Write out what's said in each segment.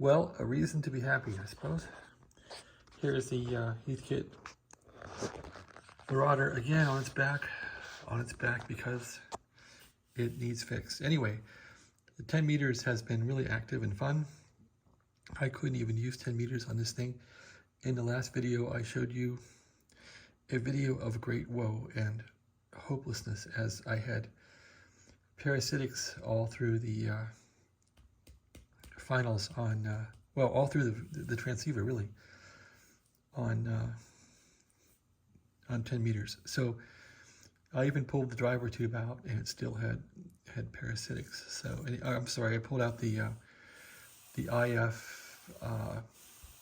Well, a reason to be happy, I suppose. Here's the Heathkit Marauder again on its back because it needs fixed. Anyway, the 10 meters has been really active and fun. I couldn't even use 10 meters on this thing. In the last video, I showed you a video of great woe and hopelessness as I had parasitics all through the finals on, well, all through the transceiver, really, on 10 meters. So I even pulled the driver tube out, and it still had parasitics. So I'm sorry, I pulled out the IF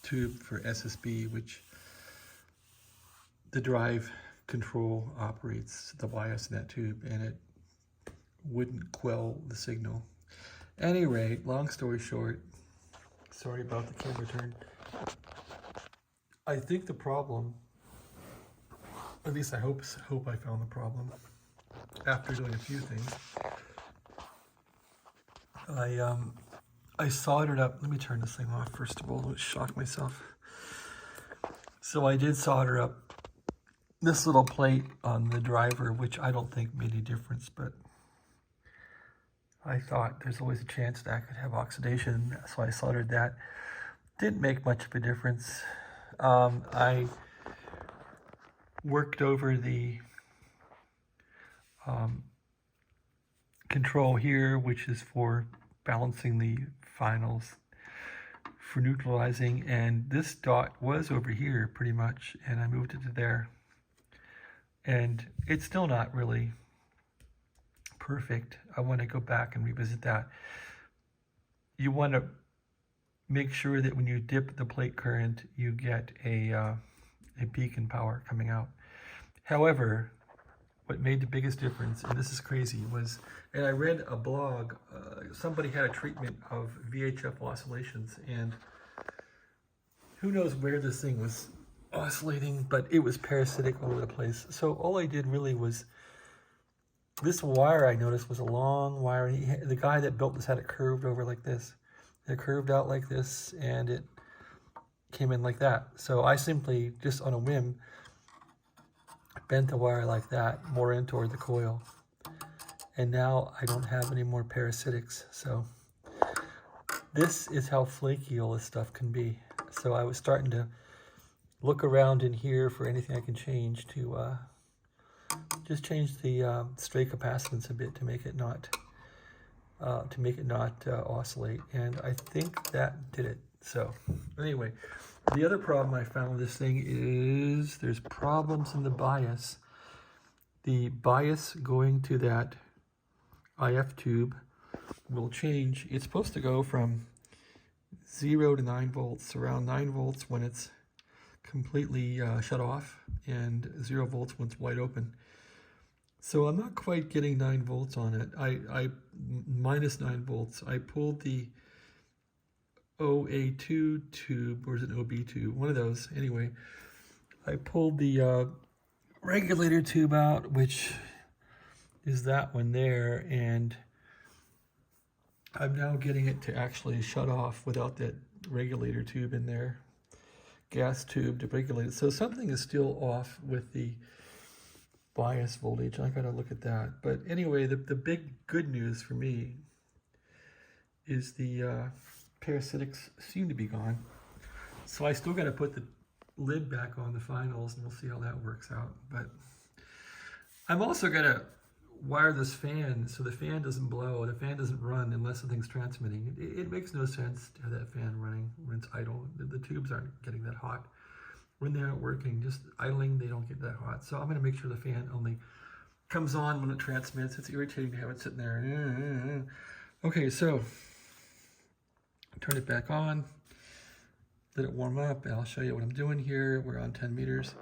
tube for SSB, which the drive control operates the bias in that tube, and it wouldn't quell the signal. At any rate, long story short, sorry about the camera turn. I think the problem, at least I hope I found the problem after doing a few things. I soldered up, let me turn this thing off first of all, let's shock myself. So I did solder up this little plate on the driver, which I don't think made any difference, but I thought there's always a chance that I could have oxidation, so I soldered that. Didn't make much of a difference. I worked over the control here, which is for balancing the finals, for neutralizing, and this dot was over here pretty much, and I moved it to there. And it's still not really perfect. I want to go back and revisit that. You want to make sure that when you dip the plate current, you get a peak in power coming out. However, what made the biggest difference, and this is crazy, was, and I read a blog, somebody had a treatment of VHF oscillations, and who knows where this thing was oscillating, but it was parasitic all over the place. So all I did really was, this wire I noticed was a long wire. The guy that built this had it curved over like this. It curved out like this, and it came in like that. So I simply, just on a whim, bent the wire like that, more in toward the coil. And now I don't have any more parasitics. So this is how flaky all this stuff can be. So I was starting to look around in here for anything I can change to just change the stray capacitance a bit to make it not oscillate, and I think that did it. So anyway, the other problem I found with this thing is there's problems in the bias. The bias going to that IF tube will change. It's supposed to go from 0 to 9 volts, around 9 volts when it's completely shut off, and 0 volts when it's wide open. So I'm not quite getting 9 volts on it. I minus 9 volts. I pulled the OA2 tube, or is it OB tube? One of those. Anyway, I pulled the regulator tube out, which is that one there, and I'm now getting it to actually shut off without that regulator tube in there. Gas tube to regulate it. So something is still off with the bias voltage. I gotta look at that. But anyway, the big good news for me is the parasitics seem to be gone. So I still gotta put the lid back on the finals, and we'll see how that works out. But I'm also gonna wire this fan so the fan doesn't blow, the fan doesn't run unless the thing's transmitting. It makes no sense to have that fan running when it's idle. The tubes aren't getting that hot. When they aren't working, just idling, they don't get that hot. So I'm going to make sure the fan only comes on when it transmits. It's irritating to have it sitting there. Okay, so turn it back on, let it warm up, and I'll show you what I'm doing here. We're on 10 meters.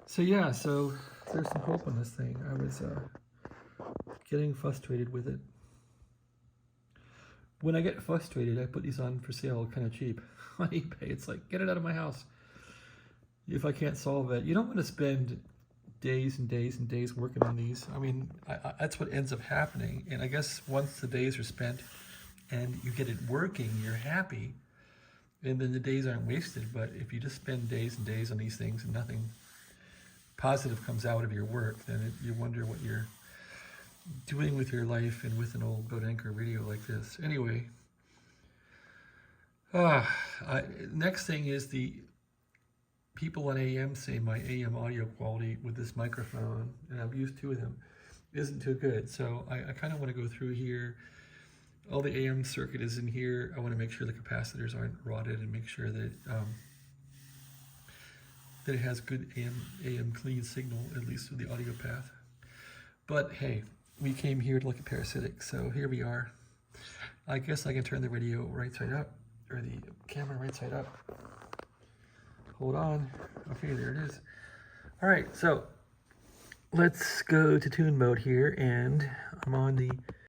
So yeah, so there's some hope on this thing. I was getting frustrated with it. When I get frustrated, I put these on for sale kind of cheap on eBay. It's like, get it out of my house. If I can't solve it, you don't want to spend days and days and days working on these. I mean, that's what ends up happening. And I guess once the days are spent and you get it working, you're happy. and then the days aren't wasted. But if you just spend days and days on these things and nothing positive comes out of your work, then you wonder what you're doing with your life and with an old boat anchor radio like this. Anyway, next thing is the people on AM say my AM audio quality with this microphone, and I've used 2 of them, isn't too good. So I kind of want to go through here. All the AM circuit is in here. I want to make sure the capacitors aren't rotted and make sure that that it has good AM clean signal, at least with the audio path. But hey, we came here to look at parasitic, so here we are. I guess I can turn the radio right side up, or the camera right side up. Hold on. Okay, there it is. All right, so let's go to tune mode here, and I'm on the